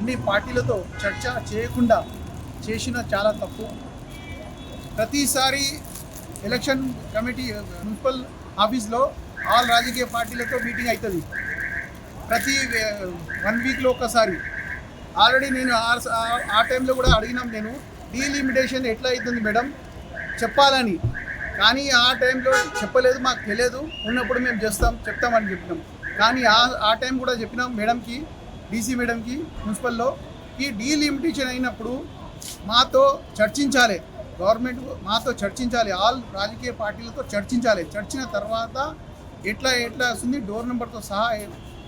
అన్ని పార్టీలతో చర్చ చేయకుండా చేసిన చాలా తప్పు. ప్రతిసారి ఎలక్షన్ కమిటీ మున్సిపల్ ఆఫీస్లో ఆల్ రాజకీయ పార్టీలతో మీటింగ్ అవుతుంది ప్రతి 1 వీక్లో ఒకసారి. ఆల్రెడీ నేను ఆ టైంలో కూడా అడిగినాం, నేను డీలిమిటేషన్ ఎట్లా అవుతుంది మేడం చెప్పాలని, కానీ ఆ టైంలో చెప్పలేదు, మాకు తెలియదు, ఉన్నప్పుడు మేము చెప్తామని చెప్పినాం. కానీ ఆ టైం కూడా చెప్పినాం మేడంకి, డీసీ మేడంకి మున్సిపల్లో, ఈ డీలిమిటేషన్ అయినప్పుడు మాతో చర్చించాలి, గవర్నమెంట్ మాతో చర్చించాలి, ఆల్ రాజకీయ పార్టీలతో చర్చించాలి. చర్చిన తర్వాత ఎట్లా వస్తుంది డోర్ నెంబర్తో సహా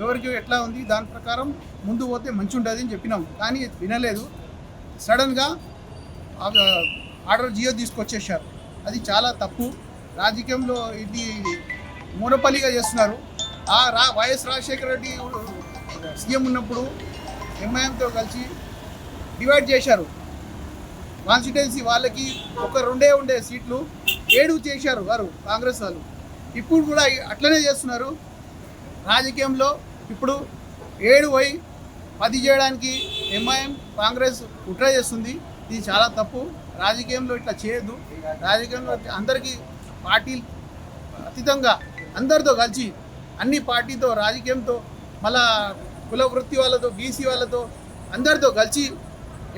ఎవరికి ఎట్లా ఉంది దాని ప్రకారం ముందు పోతే మంచి ఉంటుంది అని చెప్పినాం. కానీ వినలేదు, సడన్గా ఆర్డర్ జియో తీసుకొచ్చేసారు. అది చాలా తప్పు. రాజకీయంలో ఇది మూనపల్లిగా చేస్తున్నారు. వైఎస్ రాజశేఖర రెడ్డి సీఎం ఉన్నప్పుడు ఎంఐఎంతో కలిసి డివైడ్ చేశారు కాన్స్టిట్యున్సీ. వాళ్ళకి ఒక 2 ఉండే సీట్లు 7 చేశారు వారు కాంగ్రెస్ వాళ్ళు. ఇప్పుడు కూడా అట్లనే చేస్తున్నారు రాజకీయంలో. ఇప్పుడు 7 పోయి 10 చేయడానికి ఎంఐఎం కాంగ్రెస్ కుట్ర చేస్తుంది. ఇది చాలా తప్పు. రాజకీయంలో ఇట్లా చేయొద్దు. రాజకీయంలో అందరికీ పార్టీలు అతీతంగా అందరితో కలిసి అన్ని పార్టీతో రాజకీయంతో మళ్ళా కుల వృత్తి వాళ్ళతో బీసీ వాళ్ళతో అందరితో కలిసి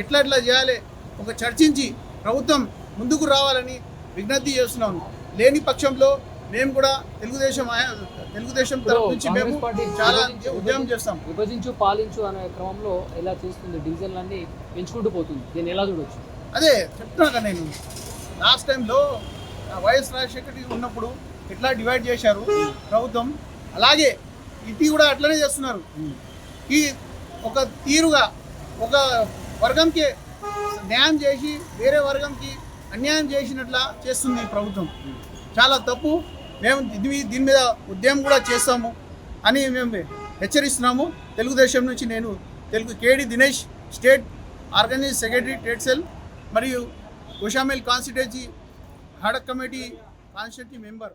ఎట్లా చేయాలి ఒక చర్చించి ప్రభుత్వం ముందుకు రావాలని విజ్ఞప్తి చేస్తున్నాను. లేని పక్షంలో మేము కూడా తెలుగుదేశం తరఫు నుంచి మేము చాలా ఉద్యమం చేస్తాం. విభజించు పాలించు అనే క్రమంలో ఎలా చేస్తుంది, డివిజన్లన్నీ పెంచుకుంటూ పోతుంది, దీన్ని ఎలా చూడవచ్చు? అదే చెప్తున్నా కదా నేను, లాస్ట్ టైంలో వైఎస్ రాజశేఖర్ ఉన్నప్పుడు ఎట్లా డివైడ్ చేశారు ప్రభుత్వం, అలాగే ఇది కూడా అట్లనే చేస్తున్నారు. ఈ ఒక తీరుగా ఒక వర్గంకి న్యాయం చేసి వేరే వర్గంకి అన్యాయం చేసినట్లా చేస్తుంది ప్రభుత్వం. చాలా తప్పు. మేము దీని మీద ఉద్యమం కూడా చేస్తాము అని మేము హెచ్చరిస్తున్నాము. తెలుగుదేశం నుంచి నేను KD Dinesh, state organise secretary trade cell మరియు ఉషామేల్ constituency ad hoc committee constituency member.